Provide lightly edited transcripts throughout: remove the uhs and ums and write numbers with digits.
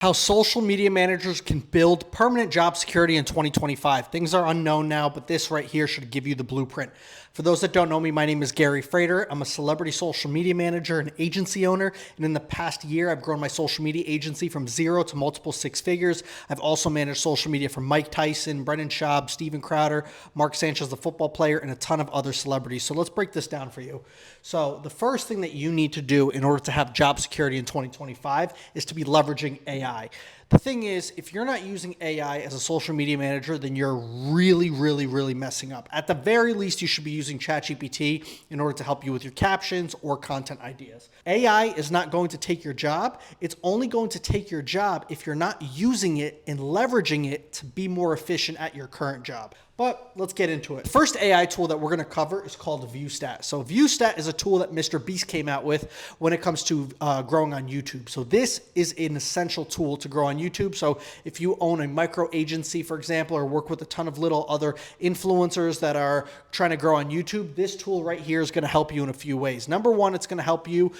How social media managers can build permanent job security in 2025. Things are unknown now, but this right here should give you the blueprint. For those that don't know me, my name is Gary Frayter. I'm a celebrity social media manager and agency owner. And in the past year, I've grown my social media agency from 0 to multiple 6 figures. I've also managed social media for Mike Tyson, Brendan Schaub, Steven Crowder, Mark Sanchez, the football player, and a ton of other celebrities. So let's break this down for you. So the first thing that you need to do in order to have job security in 2025 is to be leveraging AI. The thing is, if you're not using AI as a social media manager, then you're really messing up. At the very least, you should be using ChatGPT in order to help you with your captions or content ideas. AI is not going to take your job. It's only going to take your job if you're not using it and leveraging it to be more efficient at your current job. But let's get into it. The first AI tool that we're going to cover is called ViewStat. So ViewStat is a tool that MrBeast came out with when it comes to growing on YouTube. So this is an essential tool to grow on YouTube. So if you own a micro agency, for example, or work with a ton of little other influencers that are trying to grow on YouTube, this tool right here is going to help you in a few ways. Number one, it's going to help you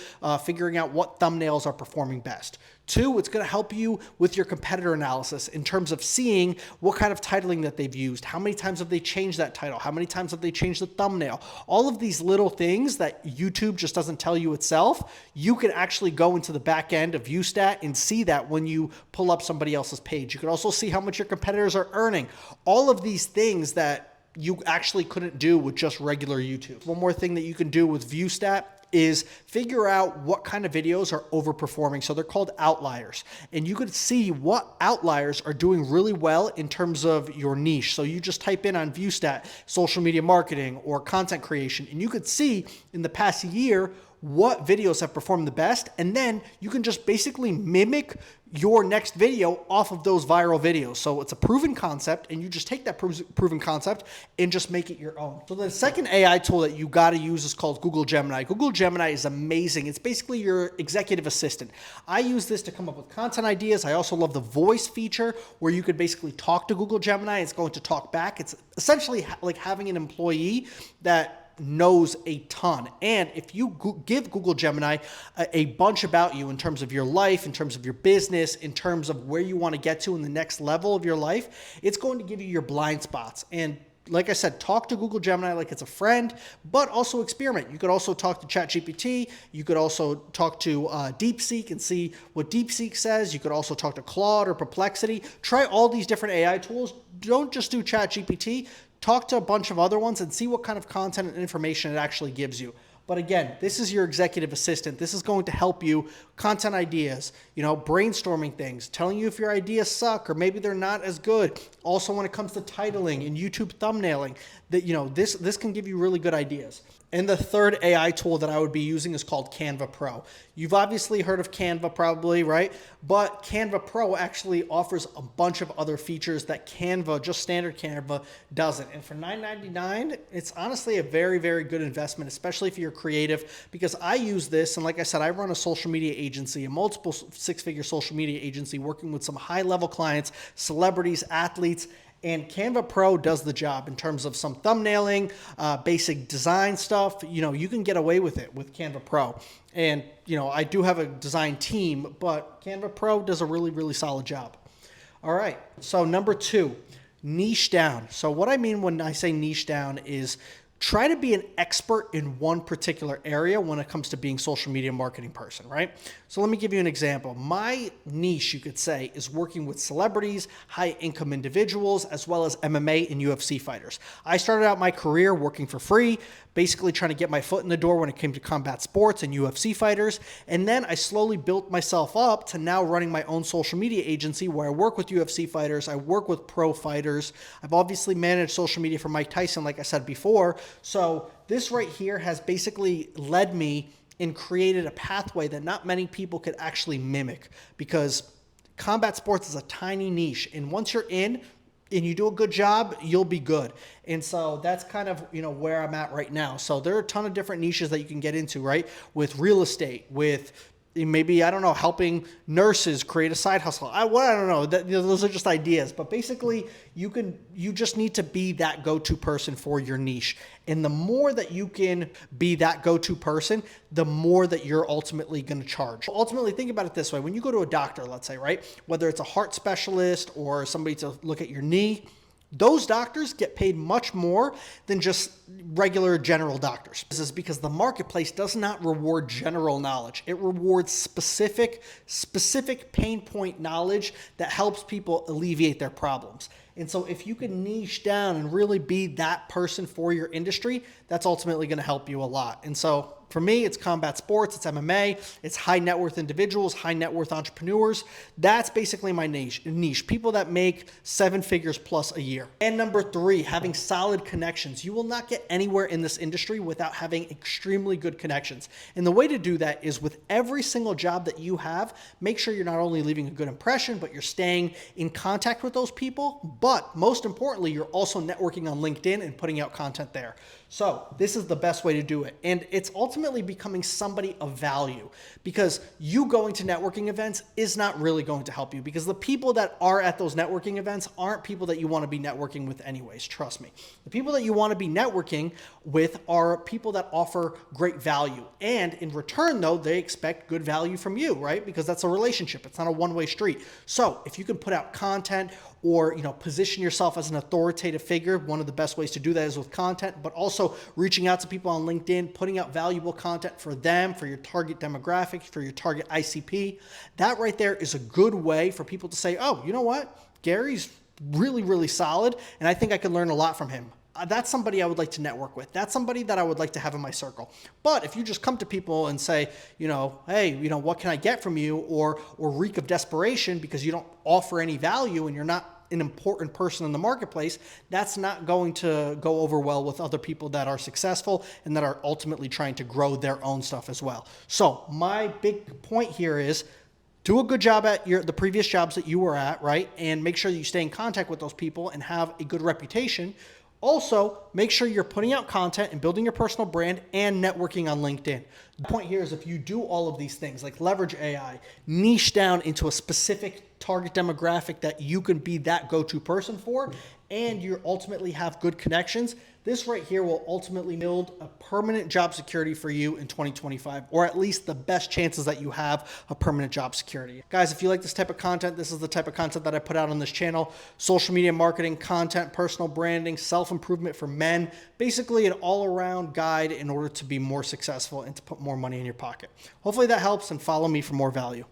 figuring out what thumbnails are performing best. Two, it's going to help you with your competitor analysis in terms of seeing what kind of titling that they've used, how many times have they changed that title, how many times have they changed the thumbnail. All of these little things that YouTube just doesn't tell you itself, you can actually go into the back end of ViewStat and see that when you pull up somebody else's page. You can also see how much your competitors are earning. All of these things that you actually couldn't do with just regular YouTube. One more thing that you can do with ViewStat is figure out what kind of videos are overperforming. So they're called outliers. And you could see what outliers are doing really well in terms of your niche. So you just type in on ViewStat, social media marketing or content creation, and you could see in the past year what videos have performed the best. And then you can just basically mimic your next video off of those viral videos. So it's a proven concept, and you just take that proven concept and just make it your own. So the second AI tool that you got to use is called Google Gemini. Google Gemini is amazing. It's basically your executive assistant. I use this to come up with content ideas. I also love the voice feature where you could basically talk to Google Gemini. It's going to talk back. It's essentially like having an employee that knows a ton. And if you give Google Gemini a bunch about you in terms of your life, in terms of your business, in terms of where you want to get to in the next level of your life, it's going to give you your blind spots. And like I said, talk to Google Gemini like it's a friend, but also experiment. You could also talk to ChatGPT. You could also talk to DeepSeek and see what DeepSeek says. You could also talk to Claude or Perplexity. Try all these different AI tools. Don't just do ChatGPT. Talk to a bunch of other ones and see what kind of content and information it actually gives you. But again, this is your executive assistant. This is going to help you content ideas, brainstorming things, telling you if your ideas suck or maybe they're not as good. Also, when it comes to titling and YouTube thumbnailing, that this can give you really good ideas. And the third AI tool that I would be using is called Canva Pro. You've obviously heard of Canva probably, right? But Canva Pro actually offers a bunch of other features that Canva, just standard Canva, doesn't. And for $9.99, it's honestly a very good investment, especially if you're creative, because I use this. And like I said, I run a social media agency, a multiple 6-figure social media agency working with some high-level clients, celebrities, athletes. And Canva Pro does the job in terms of some thumbnailing, basic design stuff. You can get away with it with Canva Pro. And, I do have a design team, but Canva Pro does a really solid job. All right. So number 2, niche down. So what I mean when I say niche down is try to be an expert in one particular area when it comes to being social media marketing person, right? So let me give you an example. My niche, you could say, is working with celebrities, high income individuals, as well as MMA and UFC fighters. I started out my career working for free, basically trying to get my foot in the door when it came to combat sports and UFC fighters. And then I slowly built myself up to now running my own social media agency where I work with UFC fighters. I work with pro fighters. I've obviously managed social media for Mike Tyson, like I said before. So this right here has basically led me and created a pathway that not many people could actually mimic, because combat sports is a tiny niche. And once you're in and you do a good job, you'll be good. And so that's kind of, where I'm at right now. So there are a ton of different niches that you can get into, right? With real estate, with maybe, I don't know, helping nurses create a side hustle. I don't know. Those are just ideas. But basically, you just need to be that go-to person for your niche. And the more that you can be that go-to person, the more that you're ultimately going to charge. Ultimately, think about it this way. When you go to a doctor, let's say, right, whether it's a heart specialist or somebody to look at your knee, those doctors get paid much more than just regular general doctors. This is because the marketplace does not reward general knowledge. It rewards specific pain point knowledge that helps people alleviate their problems. And so if you can niche down and really be that person for your industry, that's ultimately going to help you a lot. And so for me, it's combat sports, it's MMA, it's high net worth individuals, high net worth entrepreneurs. That's basically my niche. People that make 7 figures plus a year. And number 3, having solid connections. You will not get anywhere in this industry without having extremely good connections. And the way to do that is with every single job that you have, make sure you're not only leaving a good impression, but you're staying in contact with those people. But most importantly, you're also networking on LinkedIn and putting out content there. So this is the best way to do it. And it's ultimately becoming somebody of value, because you going to networking events is not really going to help you, because the people that are at those networking events aren't people that you want to be networking with anyways. Trust me. The people that you want to be networking with are people that offer great value. And in return, though, they expect good value from you, right? Because that's a relationship. It's not a one-way street. So if you can put out content or, position yourself as an authoritative figure, one of the best ways to do that is with content, but also reaching out to people on LinkedIn, putting out valuable content for them, for your target demographic, for your target ICP. That right there is a good way for people to say, oh, you know what? Gary's really, really solid, and I think I could learn a lot from him. That's somebody I would like to network with. That's somebody that I would like to have in my circle. But if you just come to people and say, hey, what can I get from you? Or reek of desperation because you don't offer any value and you're not an important person in the marketplace, that's not going to go over well with other people that are successful and that are ultimately trying to grow their own stuff as well. So my big point here is, do a good job at the previous jobs that you were at, right? And make sure that you stay in contact with those people and have a good reputation. Also, make sure you're putting out content and building your personal brand and networking on LinkedIn. The point here is, if you do all of these things, like leverage AI, niche down into a specific target demographic that you can be that go-to person for, and you ultimately have good connections, this right here will ultimately build a permanent job security for you in 2025, or at least the best chances that you have of permanent job security. Guys, if you like this type of content, this is the type of content that I put out on this channel: social media marketing, content, personal branding, self-improvement for men, basically an all-around guide in order to be more successful and to put more money in your pocket. Hopefully that helps, and follow me for more value.